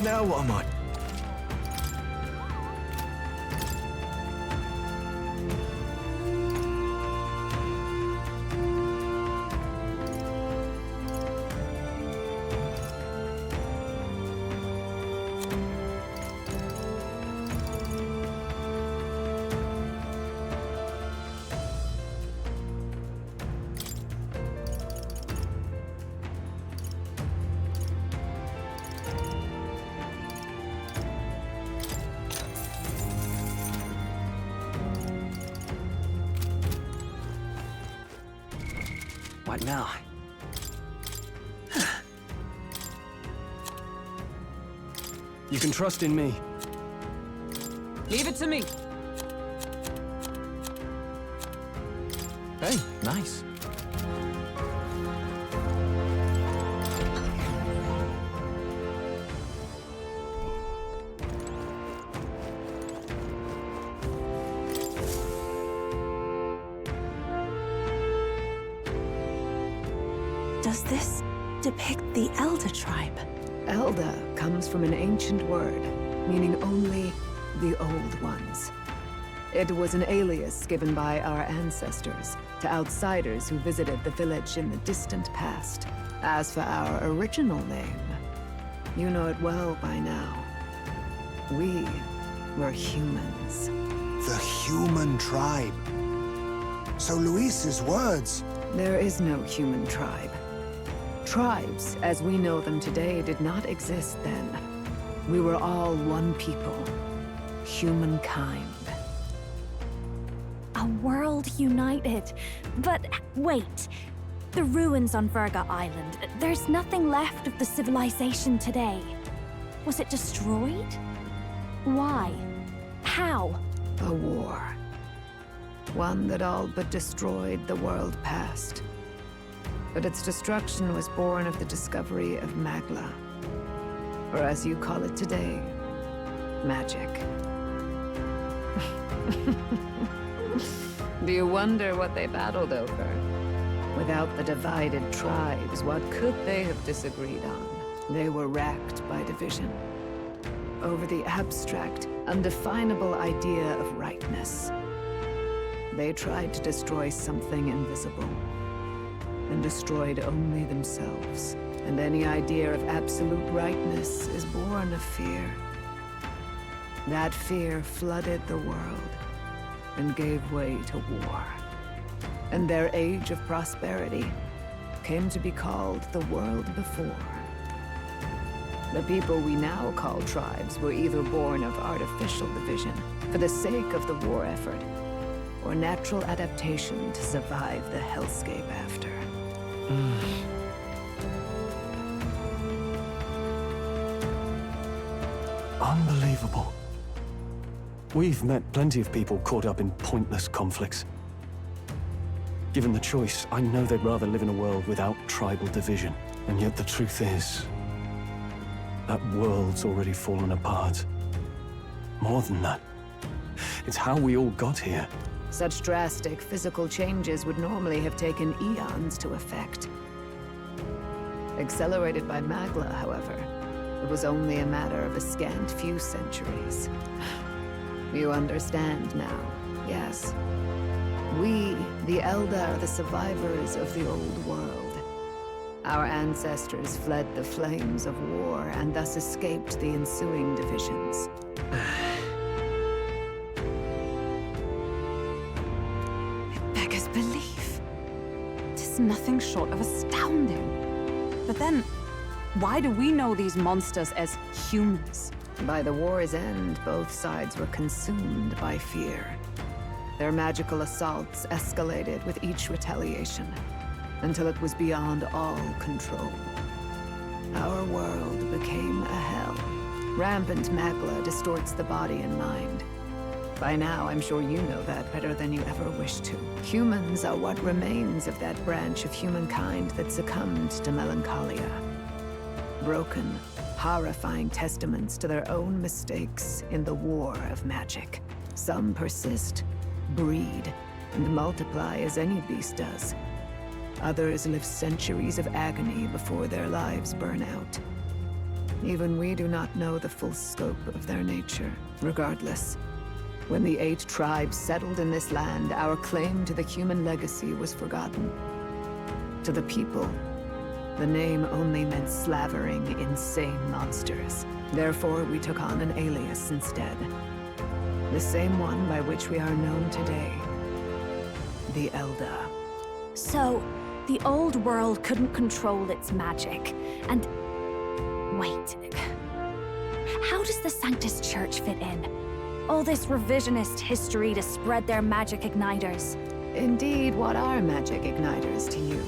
Now what am I? What now? You can trust in me. Leave it to me. Hey, nice. Does this depict the Elder tribe? Elder comes from an ancient word, meaning only the old ones. It was an alias given by our ancestors to outsiders who visited the village in the distant past. As for our original name, you know it well by now. We were humans. The human tribe. So Luis's words... There is no human tribe. Tribes, as we know them today, did not exist then. We were all one people. Humankind. A world united. But wait. The ruins on Virga Island. There's nothing left of the civilization today. Was it destroyed? Why? How? A war. One that all but destroyed the world past. But its destruction was born of the discovery of Magla. Or as you call it today, magic. Do you wonder what they battled over? Without the divided tribes, what could they have disagreed on? They were racked by division. Over the abstract, undefinable idea of rightness. They tried to destroy something invisible, and destroyed only themselves. And any idea of absolute rightness is born of fear. That fear flooded the world, and gave way to war. And their age of prosperity came to be called the world before. The people we now call tribes were either born of artificial division, for the sake of the war effort, or natural adaptation to survive the hellscape after. Unbelievable. We've met plenty of people caught up in pointless conflicts. Given the choice, I know they'd rather live in a world without tribal division. And yet the truth is, that world's already fallen apart. More than that, it's how we all got here. Such drastic physical changes would normally have taken eons to effect. Accelerated by Magla, however, it was only a matter of a scant few centuries. You understand now, yes? We, the Elder, are the survivors of the old world. Our ancestors fled the flames of war and thus escaped the ensuing divisions. It beggars belief. It is nothing short of astounding. But then, why do we know these monsters as humans? By the war's end, both sides were consumed by fear. Their magical assaults escalated with each retaliation, until it was beyond all control. Our world became a hell. Rampant Magla distorts the body and mind. By now, I'm sure you know that better than you ever wished to. Humans are what remains of that branch of humankind that succumbed to melancholia. Broken, horrifying testaments to their own mistakes in the war of magic. Some persist, breed, and multiply as any beast does. Others live centuries of agony before their lives burn out. even we do not know the full scope of their nature. Regardless, when the 8 tribes settled in this land, our claim to the human legacy was forgotten. To the people, the name only meant slavering, insane monsters. Therefore, we took on an alias instead. The same one by which we are known today. The Elder. So, the old world couldn't control its magic, and... Wait. How does the Sanctus Church fit in? All this revisionist history to spread their magic igniters. Indeed, what are magic igniters to you?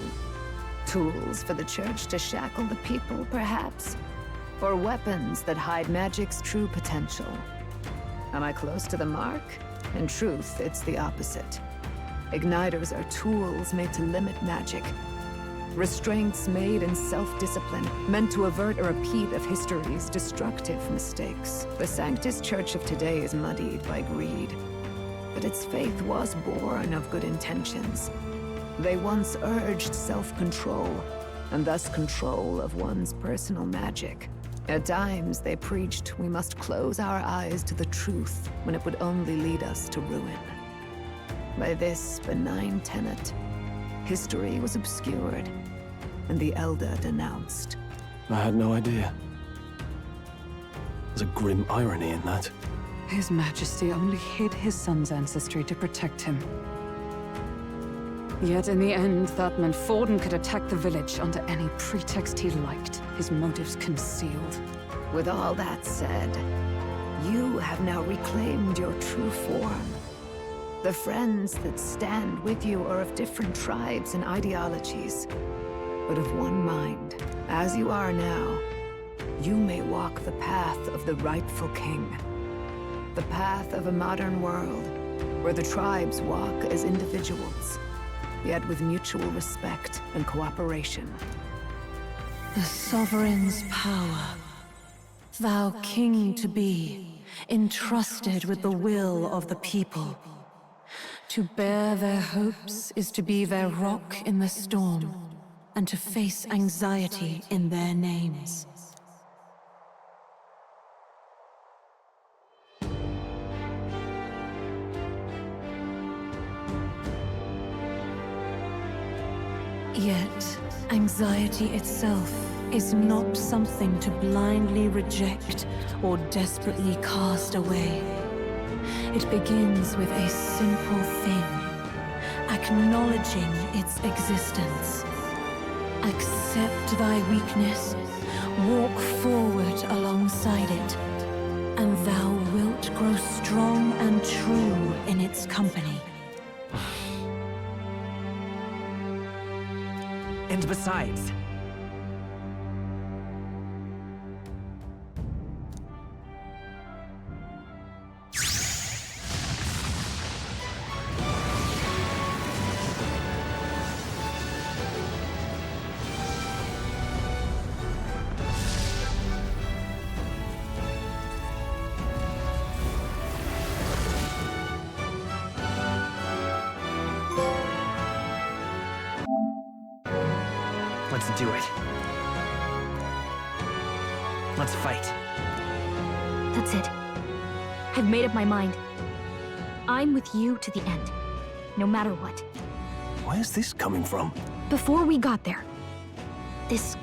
Tools for the Church to shackle the people, perhaps? Or weapons that hide magic's true potential? Am I close to the mark? In truth, it's the opposite. Igniters are tools made to limit magic. Restraints made in self-discipline, meant to avert a repeat of history's destructive mistakes. The Sanctus Church of today is muddied by greed. But its faith was born of good intentions. They once urged self-control, and thus control of one's personal magic. At times, they preached we must close our eyes to the truth when it would only lead us to ruin. By this benign tenet, history was obscured, and the Elder denounced. I had no idea. There's a grim irony in that. His Majesty only hid his son's ancestry to protect him. Yet in the end, that meant Forden could attack the village under any pretext he liked, his motives concealed. With all that said, you have now reclaimed your true form. The friends that stand with you are of different tribes and ideologies, but of one mind. As you are now, you may walk the path of the rightful king. The path of a modern world, where the tribes walk as individuals, yet with mutual respect and cooperation. The sovereign's power, thou king to be, entrusted with the will of the people. To bear their hopes is to be their rock in the storm, and to face anxiety in their names. Yet, anxiety itself is not something to blindly reject or desperately cast away. It begins with a simple thing, acknowledging its existence. Accept thy weakness, walk forward alongside it, and thou wilt grow strong and true in its company. And besides... Let's do it. Let's fight. That's it. I've made up my mind. I'm with you to the end, no matter what. Where's this coming from? Before we got there, this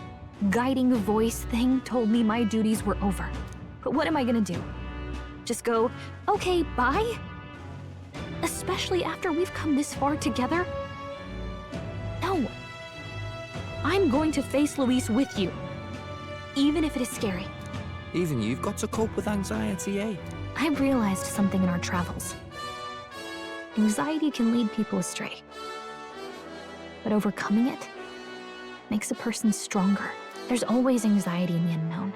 guiding voice thing told me my duties were over. But what am I gonna do? Just go, okay, bye? Especially after we've come this far together? No. I'm going to face Luis with you, even if it is scary. Even you've got to cope with anxiety, eh? I realized something in our travels. Anxiety can lead people astray. But overcoming it makes a person stronger. There's always anxiety in the unknown.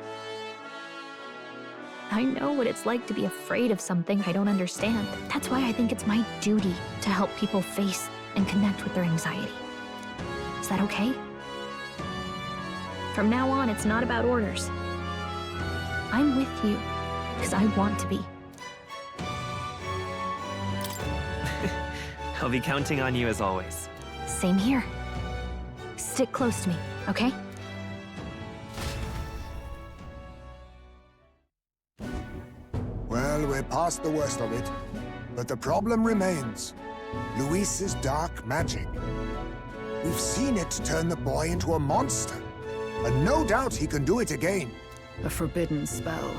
I know what it's like to be afraid of something I don't understand. That's why I think it's my duty to help people face and connect with their anxiety. Is that okay? From now on, it's not about orders. I'm with you, because I want to be. I'll be counting on you as always. Same here. Stick close to me, okay? we're past the worst of it. But the problem remains. Luis's dark magic. We've seen it turn the boy into a monster. And no doubt he can do it again. A forbidden spell,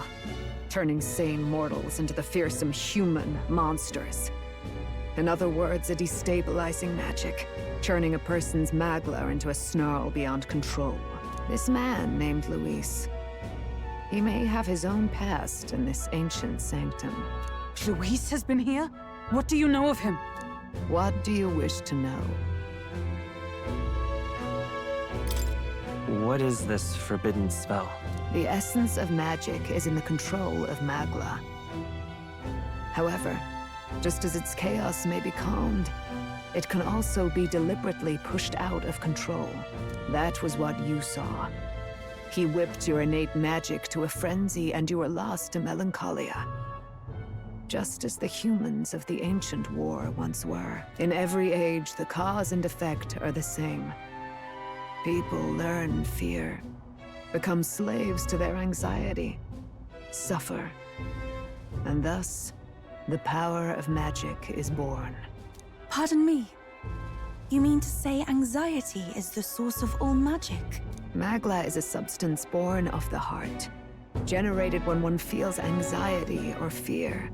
turning sane mortals into the fearsome human monsters. In other words, a destabilizing magic, turning a person's magla into a snarl beyond control. This man named Luis, he may have his own past in this ancient sanctum. Luis has been here? What do you know of him? What do you wish to know? What is this forbidden spell? The essence of magic is in the control of magla. However, just as its chaos may be calmed, it can also be deliberately pushed out of control. That was what you saw. He whipped your innate magic to a frenzy and you were lost to melancholia. Just as the humans of the ancient war once were. In every age, the cause and effect are the same. People learn fear, become slaves to their anxiety, suffer, and thus, the power of magic is born. Pardon me. You mean to say anxiety is the source of all magic? Magla is a substance born of the heart, generated when one feels anxiety or fear.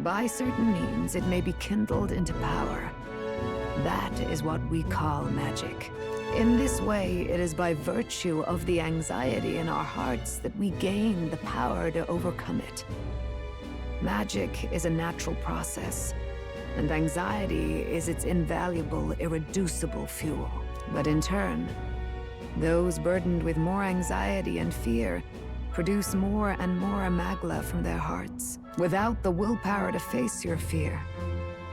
By certain means, it may be kindled into power. That is what we call magic. In this way, it is by virtue of the anxiety in our hearts that we gain the power to overcome it. Magic is a natural process, and anxiety is its invaluable, irreducible fuel. But in turn, those burdened with more anxiety and fear produce more and more magla from their hearts. Without the willpower to face your fear,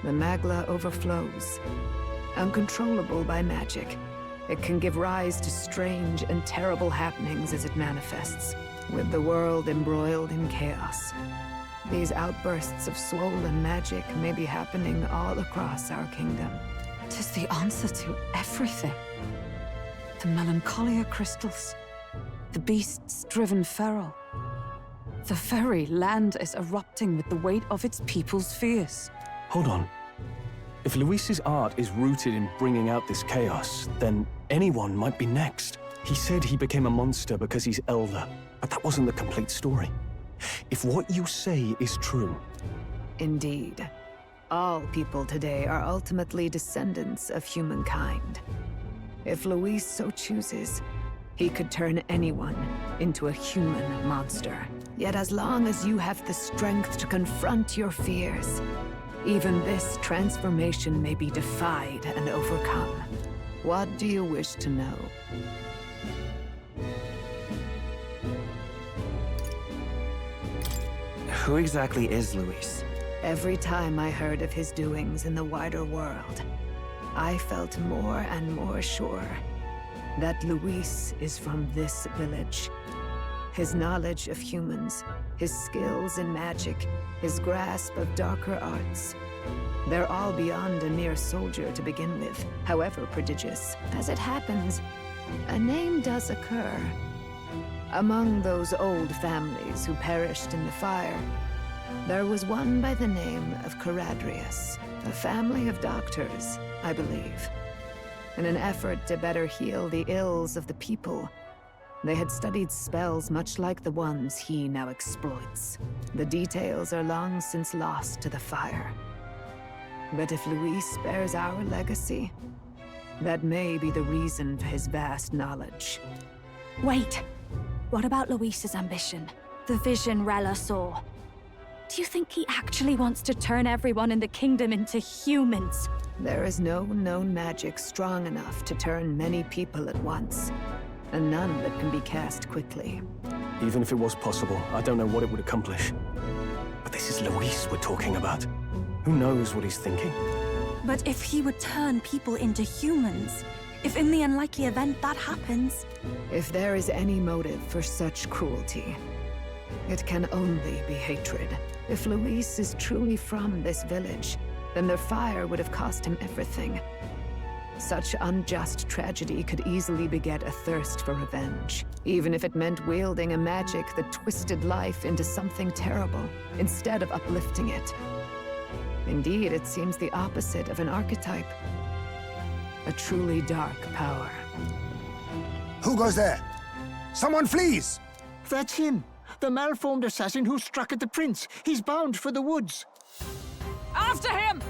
the magla overflows. Uncontrollable by magic, it can give rise to strange and terrible happenings as it manifests, with the world embroiled in chaos. These outbursts of swollen magic may be happening all across our kingdom. Tis the answer to everything. The melancholia crystals, the beasts driven feral. The very land is erupting with the weight of its people's fears. Hold on. If Luis's art is rooted in bringing out this chaos, then anyone might be next. He said he became a monster because he's elder, but that wasn't the complete story. If what you say is true... Indeed. All people today are ultimately descendants of humankind. If Luis so chooses, he could turn anyone into a human monster. Yet as long as you have the strength to confront your fears, even this transformation may be defied and overcome. What do you wish to know? Who exactly is Luis? Every time I heard of his doings in the wider world, I felt more and more sure that Luis is from this village. His knowledge of humans, his skills in magic, his grasp of darker arts, they're all beyond a mere soldier to begin with, however prodigious. As it happens, a name does occur. Among those old families who perished in the fire, there was one by the name of Caradrius, a family of doctors, I believe. In an effort to better heal the ills of the people, they had studied spells much like the ones he now exploits. The details are long since lost to the fire. But if Luis bears our legacy, that may be the reason for his vast knowledge. Wait. What about Luis's ambition? The vision Rella saw? Do you think he actually wants to turn everyone in the kingdom into humans? There is no known magic strong enough to turn many people at once, and none that can be cast quickly. Even if it was possible, I don't know what it would accomplish. But this is Luis we're talking about. Who knows what he's thinking? But if he would turn people into humans, if in the unlikely event that happens... If there is any motive for such cruelty, it can only be hatred. If Luis is truly from this village, then their fire would have cost him everything. Such unjust tragedy could easily beget a thirst for revenge, even if it meant wielding a magic that twisted life into something terrible, instead of uplifting it. Indeed, it seems the opposite of an archetype. A truly dark power. Who goes there? Someone flees! That's him! The malformed assassin who struck at the prince. He's bound for the woods. After him!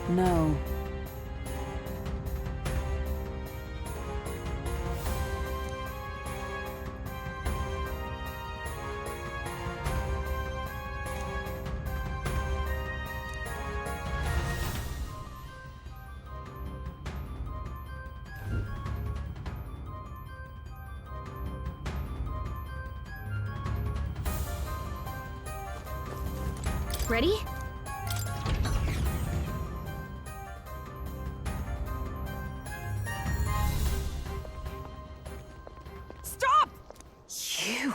No. Ready? Stop! You?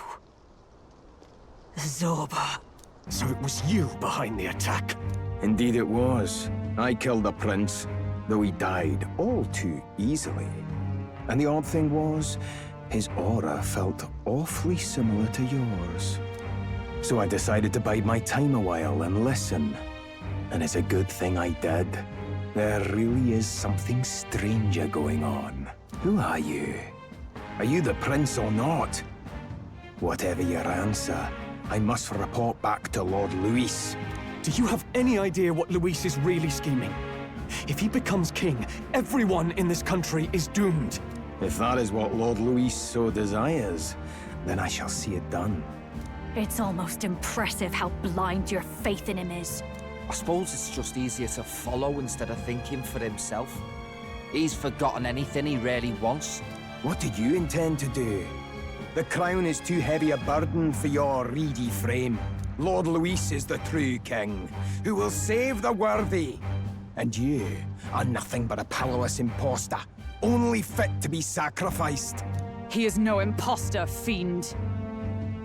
Zorba. So it was you behind the attack? Indeed it was. I killed the prince, though he died all too easily. And the odd thing was, his aura felt awfully similar to yours. So I decided to bide my time a while and listen. And it's a good thing I did. There really is something stranger going on. Who are you? Are you the prince or not? Whatever your answer, I must report back to Lord Luis. Do you have any idea what Luis is really scheming? If he becomes king, everyone in this country is doomed. If that is what Lord Luis so desires, then I shall see it done. It's almost impressive how blind your faith in him is. I suppose it's just easier to follow instead of thinking for himself. He's forgotten anything he really wants. What did you intend to do? The crown is too heavy a burden for your reedy frame. Lord Luis is the true king, who will save the worthy. And you are nothing but a powerless imposter, only fit to be sacrificed. He is no imposter, fiend.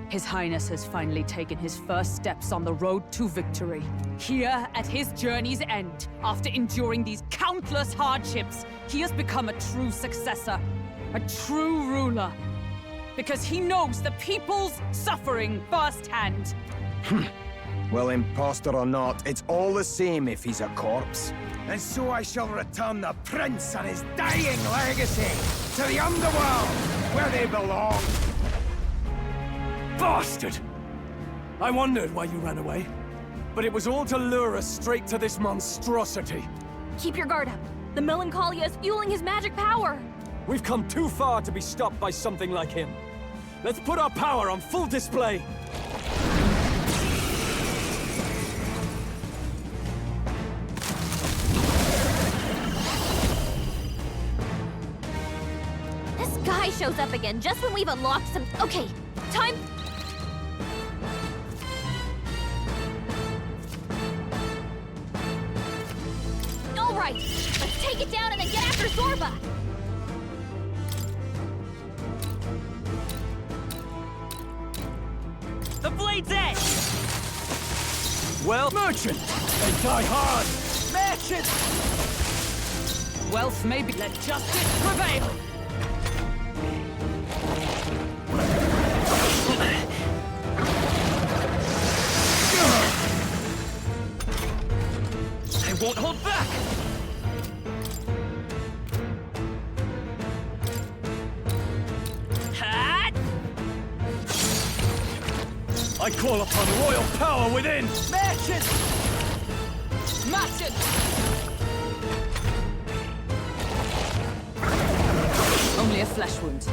His Highness has finally taken his first steps on the road to victory. Here, at his journey's end, after enduring these countless hardships, he has become a true successor, a true ruler. Because he knows the people's suffering firsthand. Well, imposter or not, it's all the same if he's a corpse. And so I shall return the prince and his dying legacy to the underworld, where they belong. Bastard! I wondered why you ran away, but it was all to lure us straight to this monstrosity. Keep your guard up. The Melancholia is fueling his magic power. We've come too far to be stopped by something like him. Let's put our power on full display! This guy shows up again just when we've unlocked some... Okay, time... All right, let's take it down and then get after Zorba! The blade's edge! Well, merchant! They die hard! Merchant! Wealth may be, let justice prevail! I won't hold back! I call upon royal power within! Merchant! Merchant! Only a flesh wound.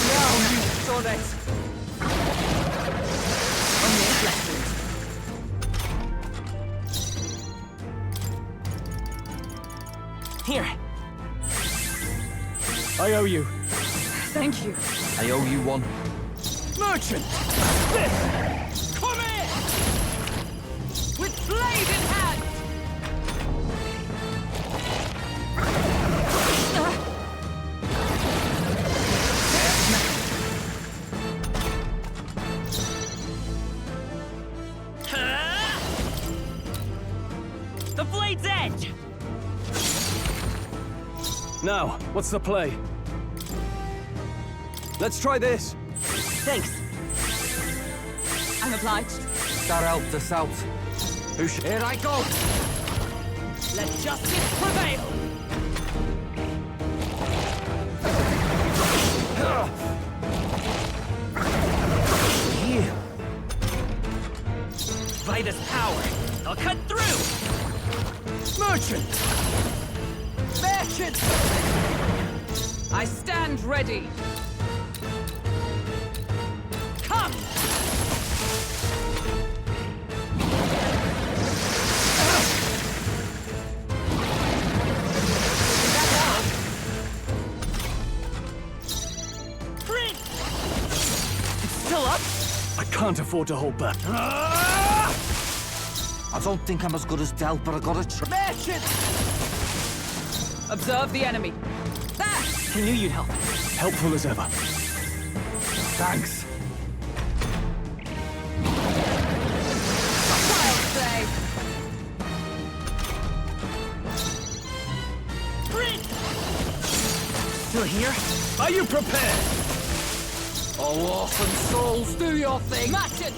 Now you've done it! Here. I owe you. Thank you. I owe you one. Merchant! Come here! With blade in hand! The blade's edge! Now, what's the play? Let's try this. Thanks. I'm obliged. That helped us out. Here I go! Let justice prevail! Here. By this power, I'll cut through! Merchant! Merchant! I stand ready. Come! Prince! It's still up? I can't afford to hold back. I don't think I'm as good as Del, but I gotta try. Merchant! Observe the enemy. I knew you'd help. Helpful as ever. Thanks. Wild play. Prince! Still here? Are you prepared? Oh, orphan souls, do your thing! Match it.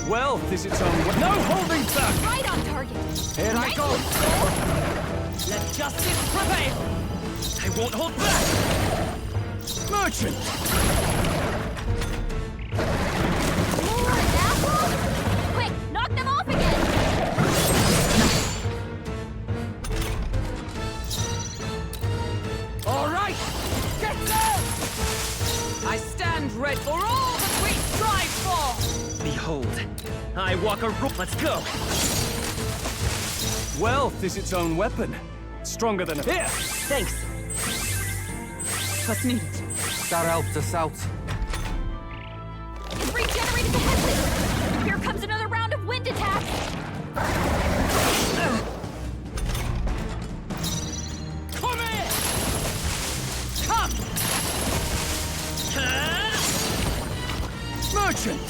Wealth is its own way. No holding back! Right on target. Here I go! Let justice prevail! I won't hold back! Merchant! More apples? Quick, knock them off again. All right! Get down! I stand ready for all that we strive for! Behold, I walk a rope. Let's go! Wealth is its own weapon. Stronger than a... Here! Thanks. What's needed? That helped us out. Regenerated the headwind. Here comes another round of wind attacks. Come here! Come! Merchant!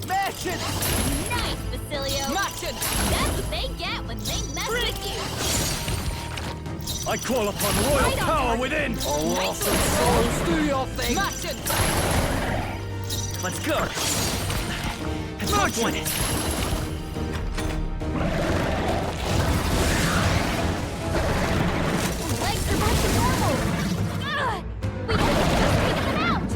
Merchant! Nice, Basilio. Merchant! That's what they get when they mess with you. I call upon royal Right on power target. within! Oh, orphan souls, do your thing! Merchant. Let's go! At some point, Legs are back to normal. Ugh, we have to just figure them out.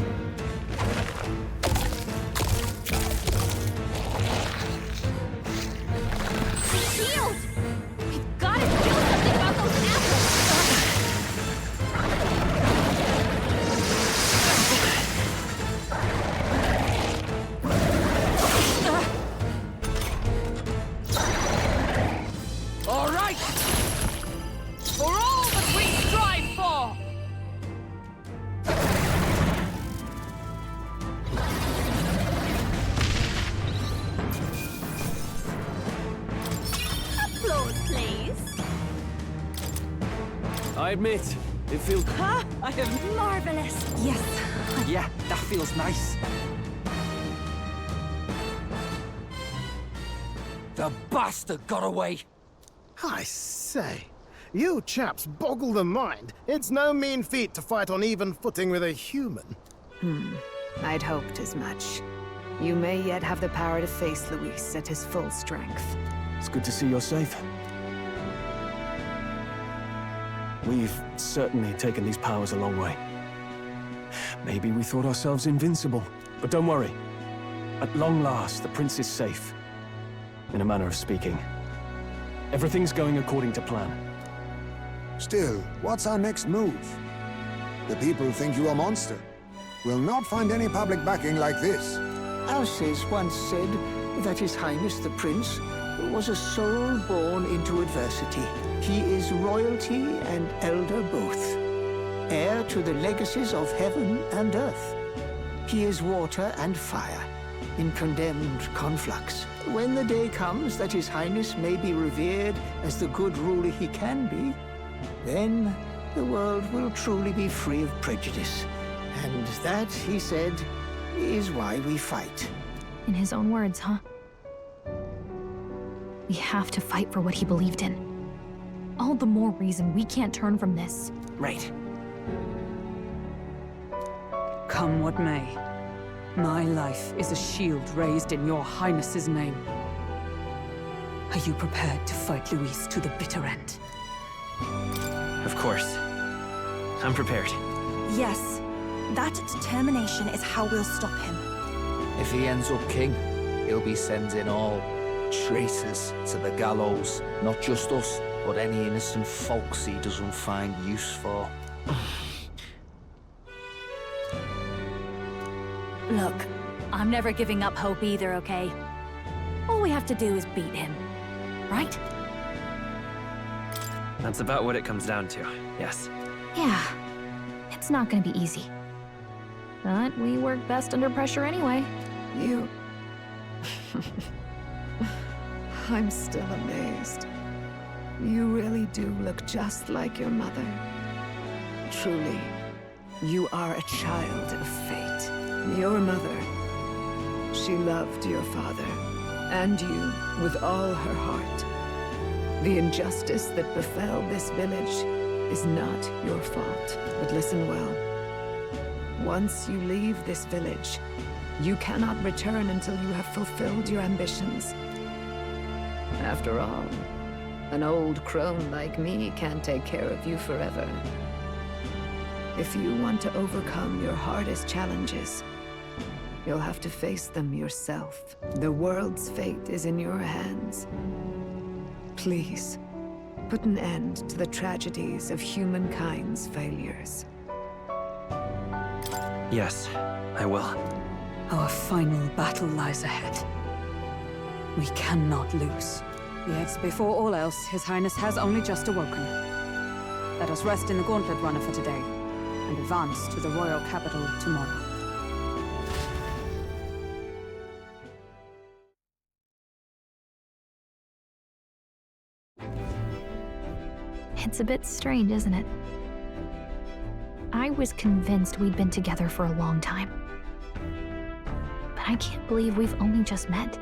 He's healed. We've got to do something about those apples. All right! For all that we strive for! Applause, please. I admit, it feels... Huh? I am Marvelous. Yes. Yeah, that feels nice. The bastard got away! I say, you chaps boggle the mind. It's no mean feat to fight on even footing with a human. I'd hoped as much. You may yet have the power to face Luis at his full strength. It's good to see you're safe. We've certainly taken these powers a long way. Maybe we thought ourselves invincible, but don't worry. At long last, the prince is safe. In a manner of speaking. Everything's going according to plan. Still, what's our next move? The people think you a monster. We'll not find any public backing like this. Alces once said that His Highness the Prince was a soul born into adversity. He is royalty and elder both, heir to the legacies of heaven and earth. He is water and fire, in condemned conflux. When the day comes that His Highness may be revered as the good ruler he can be, then the world will truly be free of prejudice. And that, he said, is why we fight. In his own words, huh? We have to fight for what he believed in. All the more reason we can't turn from this. Right. Come what may, my life is a shield raised in your highness's name. Are you prepared to fight Luis to the bitter end? Of course. I'm prepared. Yes. That determination is how we'll stop him. If he ends up king, he'll be sending all traitors to the gallows. Not just us, but any innocent folks he doesn't find use for. Look, I'm never giving up hope either, okay? All we have to do is beat him, right? That's about what it comes down to, yes. Yeah, it's not gonna be easy. But we work best under pressure anyway. You... I'm still amazed. You really do look just like your mother. Truly, you are a child of fate. Your mother, she loved your father, and you with all her heart. The injustice that befell this village is not your fault. But listen well. Once you leave this village, you cannot return until you have fulfilled your ambitions. After all, an old crone like me can't take care of you forever. If you want to overcome your hardest challenges, you'll have to face them yourself. The world's fate is in your hands. Please, put an end to the tragedies of humankind's failures. Yes, I will. Our final battle lies ahead. We cannot lose. Yet, before all else, His Highness has only just awoken. Let us rest in the Gauntlet Runner for today, and advance to the royal capital tomorrow. It's a bit strange, isn't it? I was convinced we'd been together for a long time. But I can't believe we've only just met.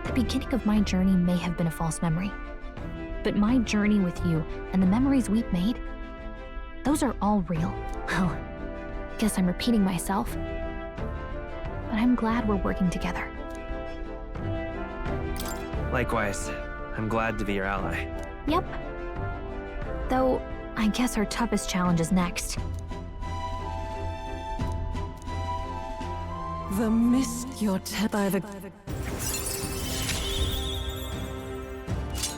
The beginning of my journey may have been a false memory. But my journey with you and the memories we've made, those are all real. Oh, guess I'm repeating myself. But I'm glad we're working together. Likewise, I'm glad to be your ally. Yep. Though, I guess our toughest challenge is next. The mist you're by the...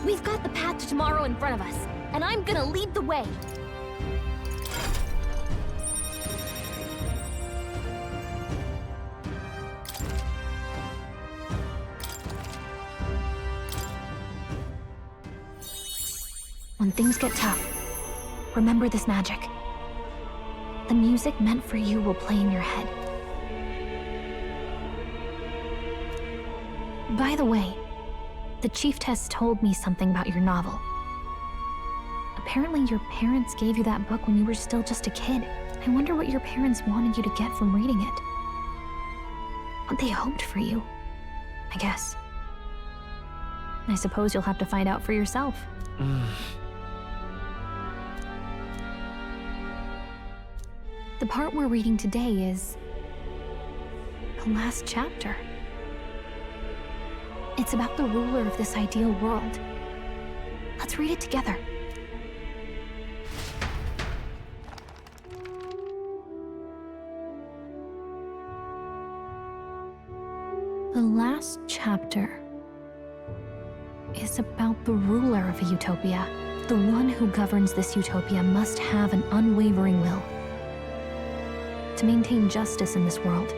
We've got the path to tomorrow in front of us, and I'm gonna lead the way. When things get tough, remember this magic. The music meant for you will play in your head. By the way, the Chieftess told me something about your novel. Apparently your parents gave you that book when you were still just a kid. I wonder what your parents wanted you to get from reading it. What they hoped for you, I guess. I suppose you'll have to find out for yourself. The part we're reading today is The last chapter. It's about the ruler of this ideal world. Let's read it together. The last chapter is about the ruler of a utopia. The one who governs this utopia must have an unwavering will. To maintain justice in this world,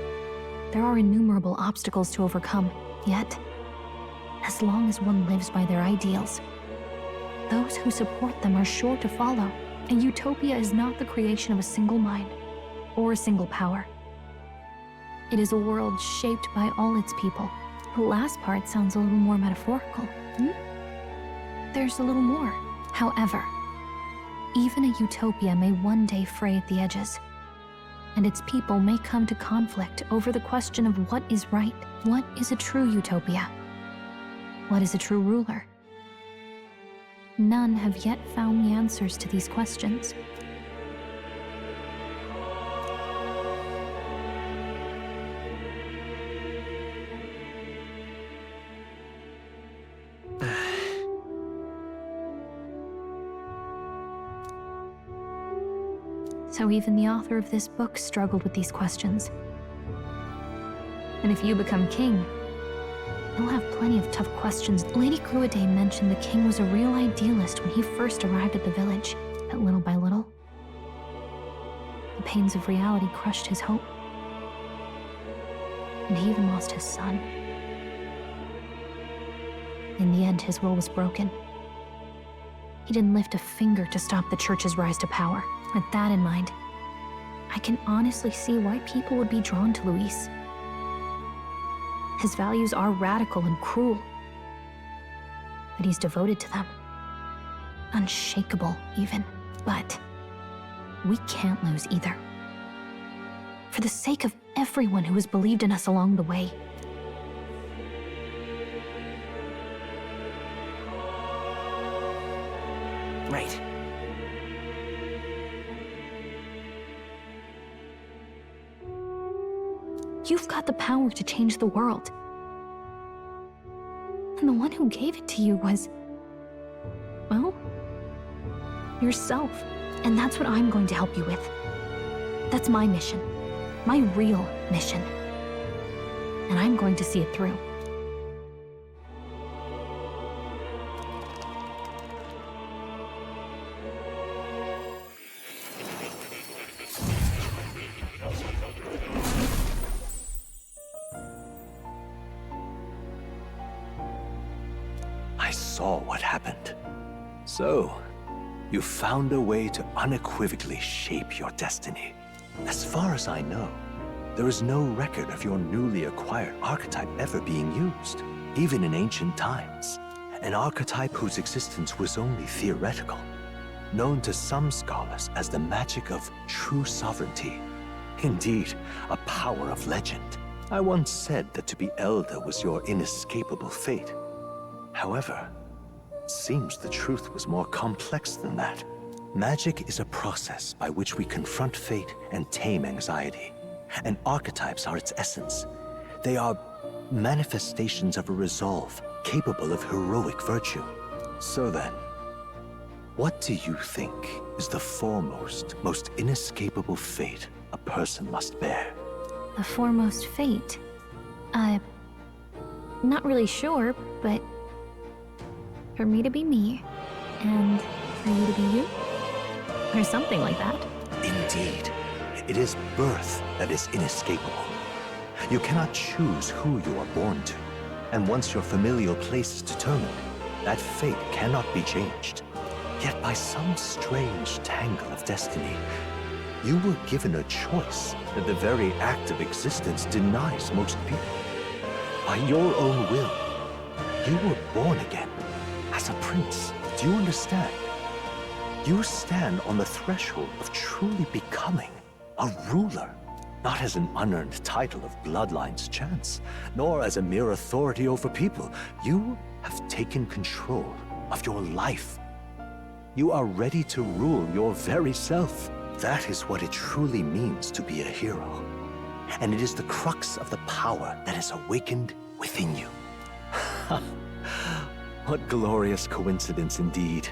there are innumerable obstacles to overcome. Yet, as long as one lives by their ideals, those who support them are sure to follow. A utopia is not the creation of a single mind or a single power. It is a world shaped by all its people. The last part sounds a little more metaphorical. There's a little more. However, even a utopia may one day fray at the edges, and its people may come to conflict over the question of what is right. What is a true utopia? What is a true ruler? None have yet found the answers to these questions. So even the author of this book struggled with these questions. And if you become king, you'll have plenty of tough questions. Lady Gruade mentioned the king was a real idealist when he first arrived at the village, but little by little, the pains of reality crushed his hope. And he even lost his son. In the end, his will was broken. He didn't lift a finger to stop the church's rise to power. With that in mind, I can honestly see why people would be drawn to Luis. His values are radical and cruel, but he's devoted to them. Unshakable, even. But we can't lose either. For the sake of everyone who has believed in us along the way. Right. You've got the power to change the world. And the one who gave it to you was, well, yourself. And that's what I'm going to help you with. That's my mission. My real mission. And I'm going to see it through. I saw what happened. So, you found a way to unequivocally shape your destiny. As far as I know, there is no record of your newly acquired archetype ever being used, even in ancient times. An archetype whose existence was only theoretical, known to some scholars as the magic of true sovereignty. Indeed, a power of legend. I once said that to be Elder was your inescapable fate. However, it seems the truth was more complex than that. Magic is a process by which we confront fate and tame anxiety. And archetypes are its essence. They are manifestations of a resolve capable of heroic virtue. So then, what do you think is the foremost, most inescapable fate a person must bear? The foremost fate? Not really sure, but for me to be me, and for you to be you? Or something like that. Indeed. It is birth that is inescapable. You cannot choose who you are born to. And once your familial place is determined, that fate cannot be changed. Yet by some strange tangle of destiny, you were given a choice that the very act of existence denies most people. By your own will, you were born again as a prince. Do you understand? You stand on the threshold of truly becoming a ruler, not as an unearned title of bloodline's chance, nor as a mere authority over people. You have taken control of your life. You are ready to rule your very self. That is what it truly means to be a hero. and it is the crux of the power that is awakened within you. What glorious coincidence indeed,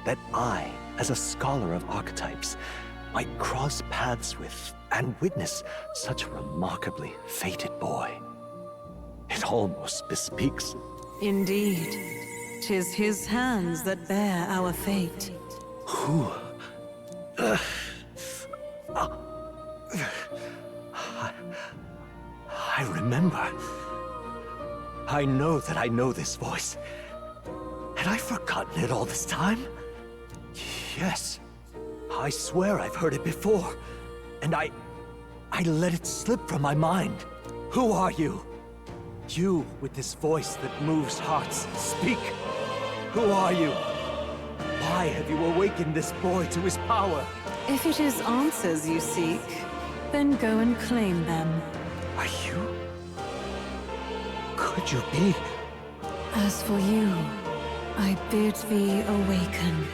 that I, as a scholar of archetypes, might cross paths with and witness such a remarkably fated boy. It almost bespeaks... Indeed, 'tis his hands that bear our fate. Who? I remember. I know that I know this voice. Had I forgotten it all this time? Yes. I swear I've heard it before. And I let it slip from my mind. Who are you? You with this voice that moves hearts. Speak. Who are you? Why have you awakened this boy to his power? If it is answers you seek, then go and claim them. Are you? Could you be? As for you, I bid thee awaken.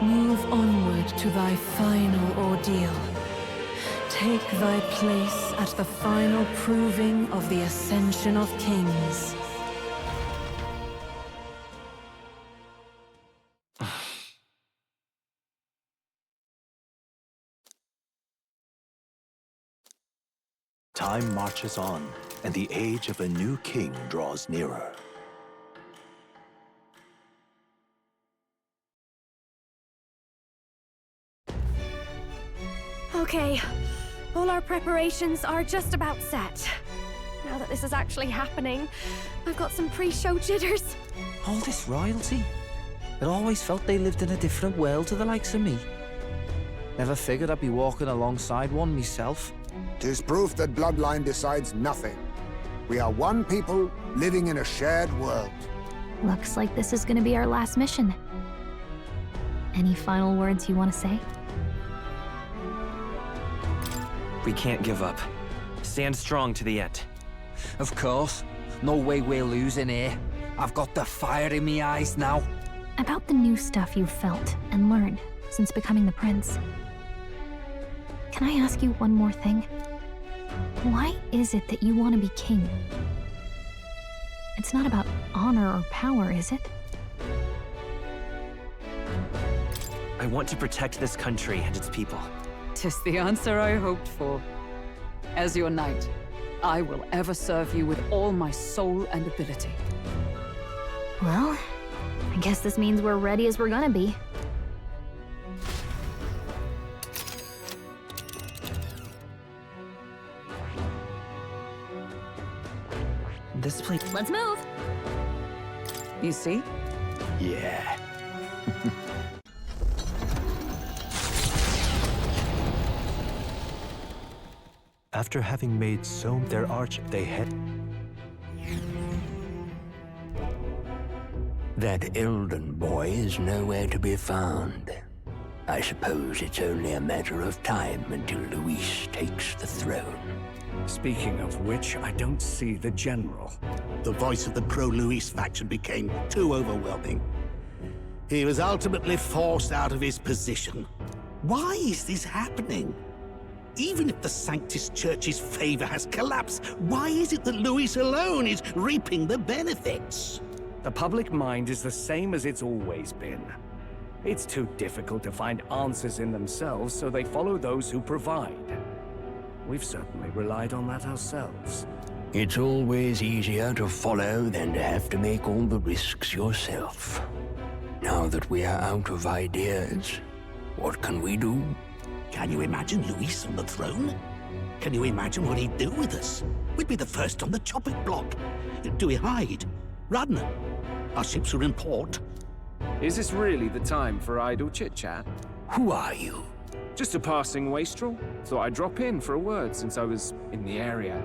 Move onward to thy final ordeal. Take thy place at the final proving of the ascension of kings. Time marches on, and the age of a new king draws nearer. Okay, all our preparations are just about set. Now that this is actually happening, I've got some pre-show jitters. All this royalty? I always felt they lived in a different world to the likes of me. Never figured I'd be walking alongside one myself. 'Tis proof that bloodline decides nothing. We are one people living in a shared world. Looks like this is gonna be our last mission. Any final words you want to say? We can't give up. Stand strong to the end. Of course. No way we're losing here. I've got the fire in me eyes now. About the new stuff you've felt and learned since becoming the prince. Can I ask you one more thing? Why is it that you want to be king? It's not about honor or power, is it? I want to protect this country and its people. 'Tis the answer I hoped for. As your knight, I will ever serve you with all my soul and ability. Well, I guess this means we're ready as we're gonna be. This place... Let's move! You see? Yeah. After having made so their arch, they head... That Elden boy is nowhere to be found. I suppose it's only a matter of time until Luis takes the throne. Speaking of which, I don't see the general. The voice of the pro-Luis faction became too overwhelming. He was ultimately forced out of his position. Why is this happening? Even if the Sanctus Church's favor has collapsed, why is it that Luis alone is reaping the benefits? The public mind is the same as it's always been. It's too difficult to find answers in themselves, so they follow those who provide. We've certainly relied on that ourselves. It's always easier to follow than to have to make all the risks yourself. Now that we are out of ideas, what can we do? Can you imagine Luis on the throne? Can you imagine what he'd do with us? We'd be the first on the chopping block. Do we hide? Run? Our ships are in port. Is this really the time for idle chit-chat? Who are you? Just a passing wastrel. Thought I'd drop in for a word since I was in the area.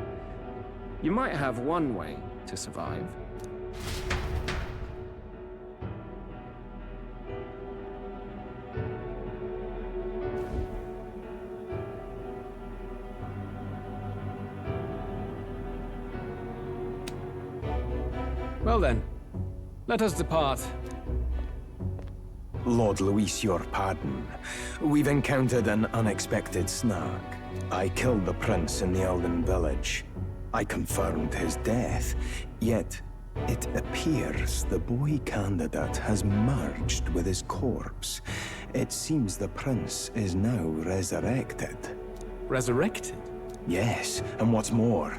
You might have one way to survive. Well then, let us depart. Lord Luis, your pardon. We've encountered an unexpected snag. I killed the prince in the Elden village. I confirmed his death, yet it appears the boy candidate has merged with his corpse. It seems the prince is now resurrected. Resurrected? Yes, and what's more,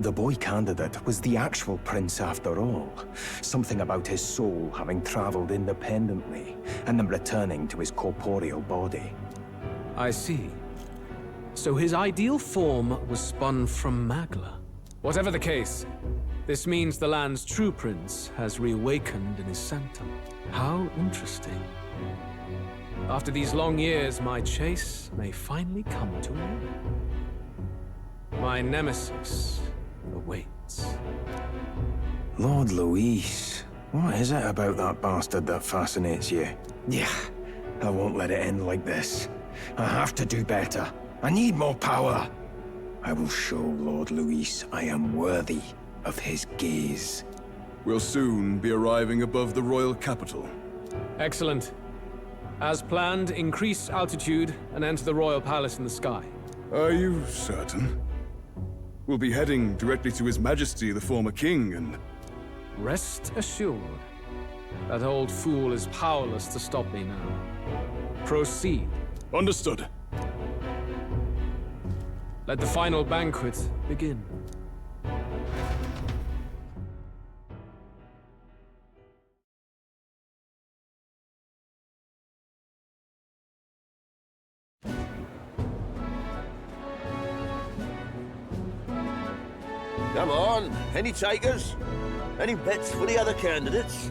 the boy candidate was the actual prince after all. Something about his soul having traveled independently, and then returning to his corporeal body. I see. So his ideal form was spun from Magla. Whatever the case, this means the land's true prince has reawakened in his sanctum. How interesting. After these long years, my chase may finally come to an end. My nemesis awaits. Lord Luis, what is it about that bastard that fascinates you? Yeah, I won't let it end like this. I have to do better. I need more power. I will show Lord Luis I am worthy of his gaze. We'll soon be arriving above the royal capital. Excellent. As planned, increase altitude and enter the royal palace in the sky. Are you certain? We'll be heading directly to His Majesty, the former king, and... Rest assured. That old fool is powerless to stop me now. Proceed. Understood. Let the final banquet begin. Come on, any takers? Any bets for the other candidates?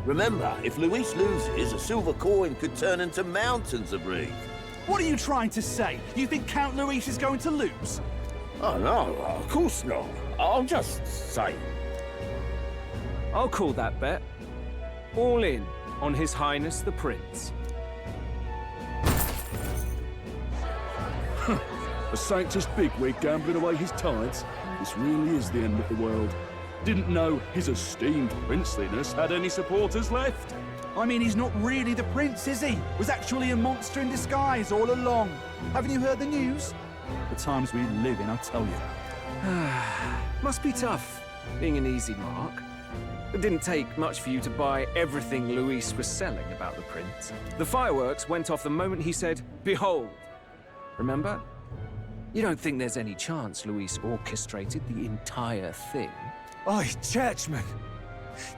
Remember, if Luis loses, a silver coin could turn into mountains of reef. What are you trying to say? You think Count Luis is going to lose? Oh, no, of course not. I'm just saying. I'll call that bet. All in on His Highness the Prince. A Sanctus bigwig gambling away his tides? This really is the end of the world. Didn't know his esteemed princeliness had any supporters left. I mean, he's not really the prince, is he? Was actually a monster in disguise all along. Haven't you heard the news? The times we live in, I tell you. Must be tough, being an easy mark. It didn't take much for you to buy everything Luis was selling about the prince. The fireworks went off the moment he said, "Behold." Remember? You don't think there's any chance Luis orchestrated the entire thing? Oi, churchman!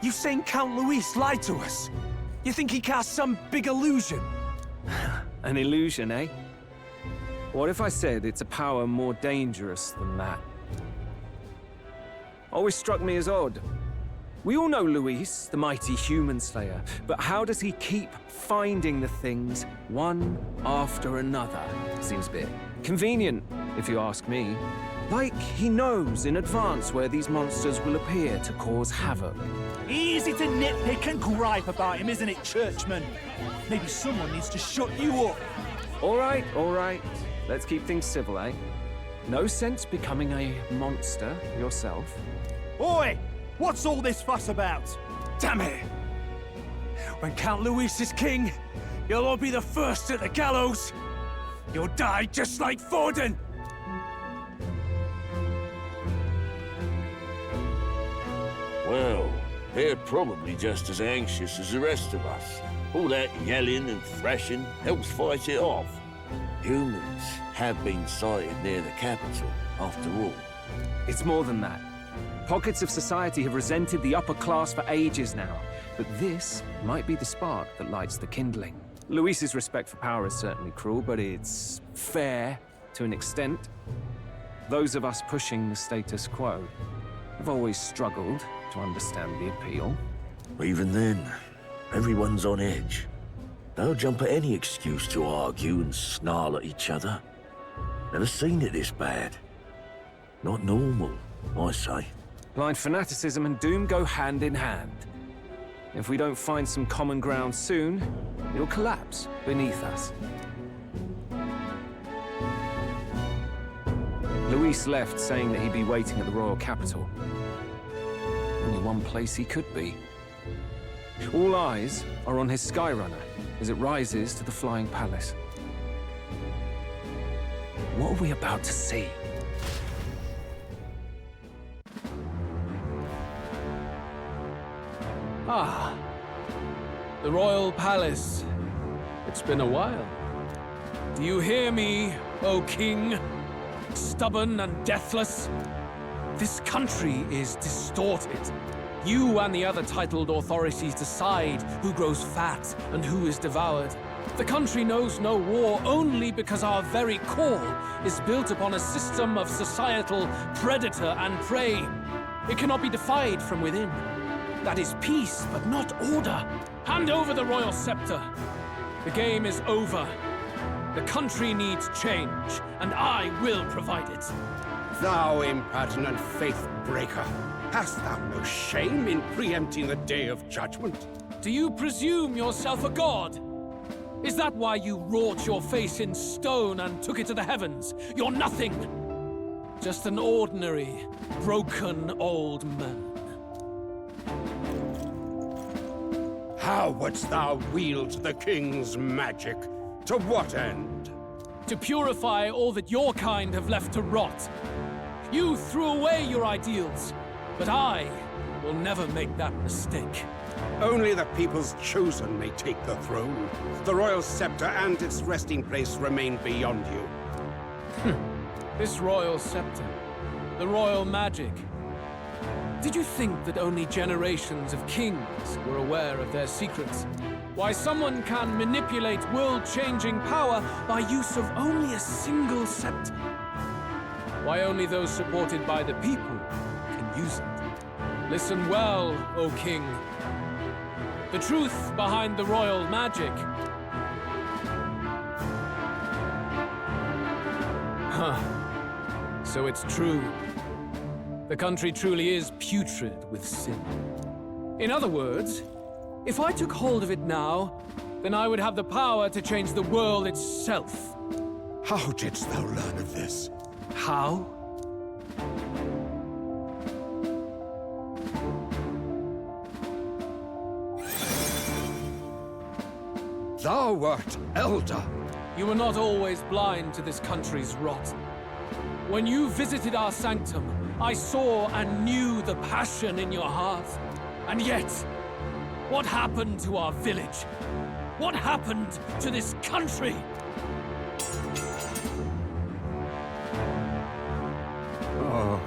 You've seen Count Luis lie to us? You think he cast some big illusion? An illusion, eh? What if I said it's a power more dangerous than that? Always struck me as odd. We all know Luis, the mighty human slayer, but how does he keep finding the things one after another? Seems a bit convenient, if you ask me. Like he knows in advance where these monsters will appear to cause havoc. Easy to nitpick and gripe about him, isn't it, churchman? Maybe someone needs to shut you up. All right. Let's keep things civil, eh? No sense becoming a monster yourself. Oi! What's all this fuss about? Damn it! When Count Luis is king, you'll all be the first at the gallows. You'll die just like Forden. Well, they're probably just as anxious as the rest of us. All that yelling and thrashing helps fight it off. Humans have been sighted near the capital, after all. It's more than that. Pockets of society have resented the upper class for ages now, but this might be the spark that lights the kindling. Luis's respect for power is certainly cruel, but it's fair to an extent. Those of us pushing the status quo have always struggled to understand the appeal. Even then, everyone's on edge. They'll jump at any excuse to argue and snarl at each other. Never seen it this bad. Not normal, I say. Blind fanaticism and doom go hand in hand. If we don't find some common ground soon, it'll collapse beneath us. Luis left saying that he'd be waiting at the royal capital. Only one place he could be. All eyes are on his Skyrunner as it rises to the flying palace. What are we about to see? Ah, the royal palace. It's been a while. Do you hear me, O king? Stubborn and deathless? This country is distorted. You and the other titled authorities decide who grows fat and who is devoured. The country knows no war only because our very core is built upon a system of societal predator and prey. It cannot be defied from within. That is peace, but not order. Hand over the royal scepter. The game is over. The country needs change, and I will provide it. Thou impertinent faith breaker, hast thou no shame in preempting the day of judgment? Do you presume yourself a god? Is that why you wrought your face in stone and took it to the heavens? You're nothing! Just an ordinary, broken old man. How wouldst thou wield the king's magic? To what end? To purify all that your kind have left to rot. You threw away your ideals, but I will never make that mistake. Only the people's chosen may take the throne. The royal scepter and its resting place remain beyond you. This royal scepter, the royal magic. Did you think that only generations of kings were aware of their secrets? Why someone can manipulate world-changing power by use of only a single scepter? Why only those supported by the people can use it? Listen well, O king. The truth behind the royal magic. So it's true. The country truly is putrid with sin. In other words, if I took hold of it now, then I would have the power to change the world itself. How didst thou learn of this? How? Thou wert elder. You were not always blind to this country's rot. When you visited our sanctum, I saw and knew the passion in your heart. And yet, what happened to our village? What happened to this country? Oh.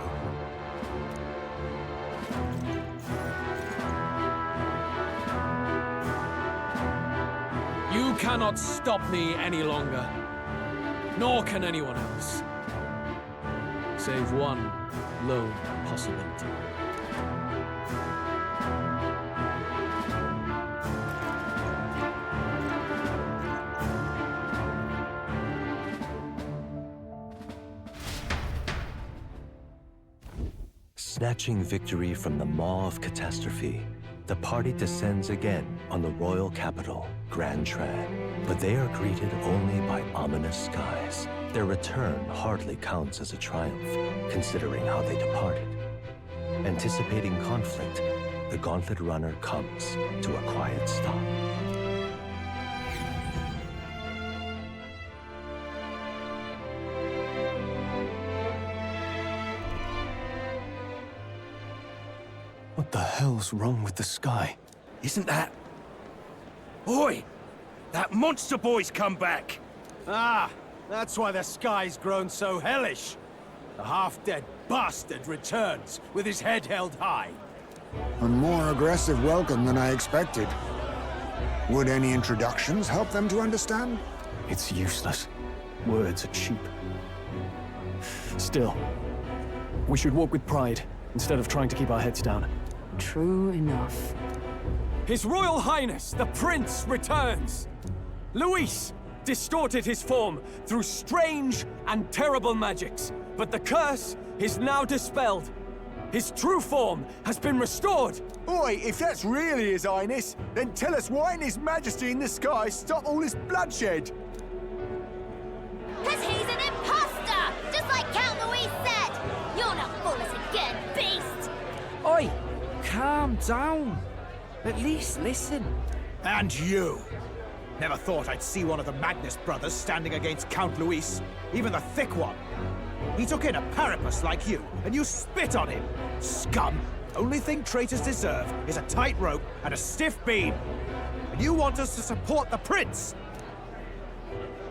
You cannot stop me any longer. Nor can anyone else. Save one lone possibility. Snatching victory from the maw of catastrophe, the party descends again on the royal capital, Grand Tran. But they are greeted only by ominous skies. Their return hardly counts as a triumph, considering how they departed. Anticipating conflict, the Gauntlet Runner comes to a quiet stop. What the hell's wrong with the sky? Isn't that... Oi! That monster boy's come back! Ah, that's why the sky's grown so hellish. The half-dead bastard returns with his head held high. A more aggressive welcome than I expected. Would any introductions help them to understand? It's useless. Words are cheap. Still, we should walk with pride instead of trying to keep our heads down. True enough. His Royal Highness, the Prince, returns! Luis distorted his form through strange and terrible magics, but the curse is now dispelled. His true form has been restored! Oi, if that's really His Highness, then tell us why in His Majesty in the sky stop all this bloodshed? 'Cause he's an imposter! Just like Count Luis said! You're not fool us again, beast! Oi! Calm down. At least listen. And you! Never thought I'd see one of the Magnus brothers standing against Count Luis, even the thick one. He took in a parapus like you, and you spit on him! Scum! Only thing traitors deserve is a tight rope and a stiff beam. And you want us to support the prince?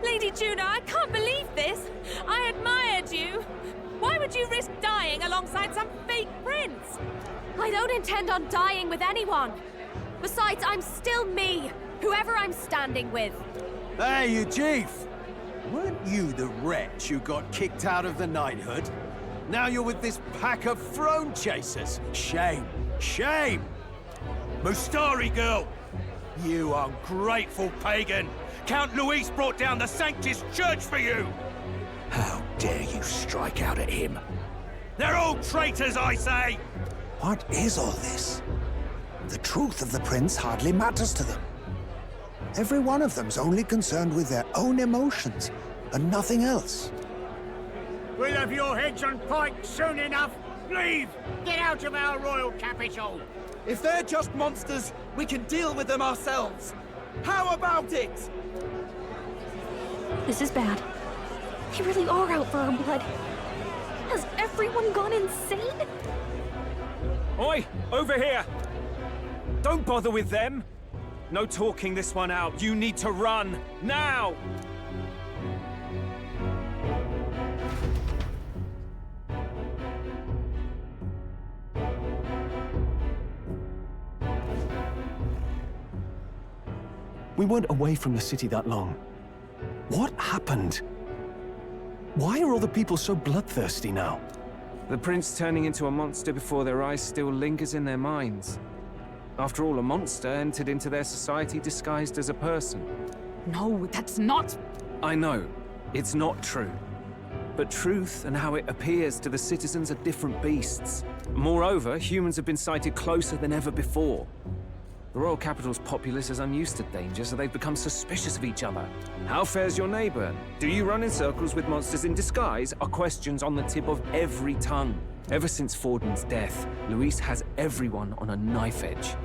Lady Juno, I can't believe this! I admired you! Why would you risk dying alongside some fake prince? I don't intend on dying with anyone. Besides, I'm still me, whoever I'm standing with. Hey, you chief! Weren't you the wretch who got kicked out of the knighthood? Now you're with this pack of throne chasers. Shame! Shame! Mustari girl! You ungrateful pagan! Count Luis brought down the Sanctus Church for you! How dare you strike out at him? They're all traitors, I say! What is all this? The truth of the prince hardly matters to them. Every one of them's only concerned with their own emotions, and nothing else. We'll have your heads on pikes soon enough. Leave! Get out of our royal capital! If they're just monsters, we can deal with them ourselves. How about it? This is bad. They really are out for our blood. Has everyone gone insane? Oi! Over here! Don't bother with them! No talking this one out. You need to run! Now! We weren't away from the city that long. What happened? Why are all the people so bloodthirsty now? The prince turning into a monster before their eyes still lingers in their minds. After all, a monster entered into their society disguised as a person. No, that's not... I know, it's not true. But truth and how it appears to the citizens are different beasts. Moreover, humans have been sighted closer than ever before. The royal capital's populace is unused to danger, so they've become suspicious of each other. How fares your neighbor? Do you run in circles with monsters in disguise? Are questions on the tip of every tongue. Ever since Forden's death, Luis has everyone on a knife edge.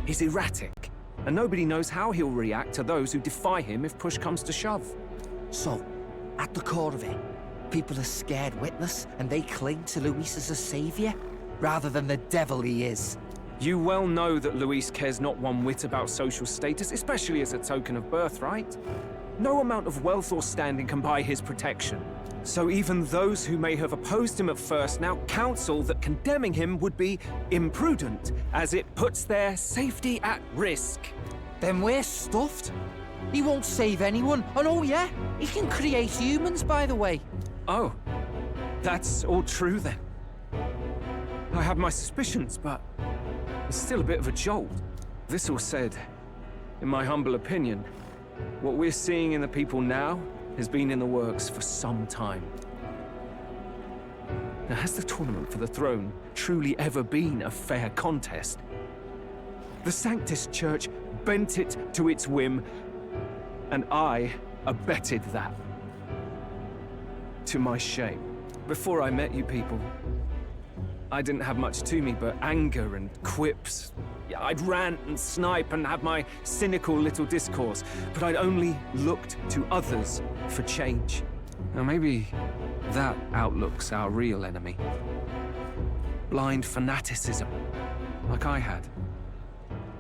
He's erratic, and nobody knows how he'll react to those who defy him if push comes to shove. So, at the core of it, people are scared witless, and they cling to Luis as a savior, rather than the devil he is. You well know that Luis cares not one whit about social status, especially as a token of birthright. No amount of wealth or standing can buy his protection. So even those who may have opposed him at first now counsel that condemning him would be imprudent, as it puts their safety at risk. Then we're stuffed. He won't save anyone. And oh yeah, he can create humans, by the way. Oh, that's all true then. I have my suspicions, but it's still a bit of a jolt. This all said, in my humble opinion, what we're seeing in the people now has been in the works for some time. Now, has the tournament for the throne truly ever been a fair contest? The Sanctus Church bent it to its whim, and I abetted that. To my shame. Before I met you people, I didn't have much to me but anger and quips. I'd rant and snipe and have my cynical little discourse, but I'd only looked to others for change. Now maybe that outlook's our real enemy. Blind fanaticism, like I had.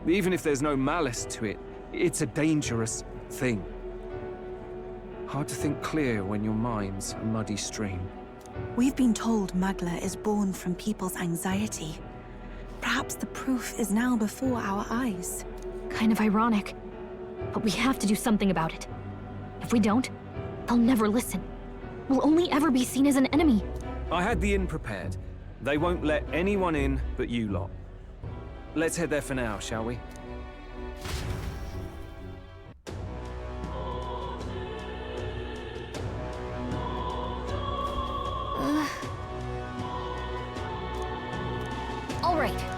Even if there's no malice to it, it's a dangerous thing. Hard to think clear when your mind's a muddy stream. We've been told Magla is born from people's anxiety. Perhaps the proof is now before our eyes. Kind of ironic. But we have to do something about it. If we don't, they'll never listen. We'll only ever be seen as an enemy. I had the inn prepared. They won't let anyone in but you lot. Let's head there for now, shall we? All right.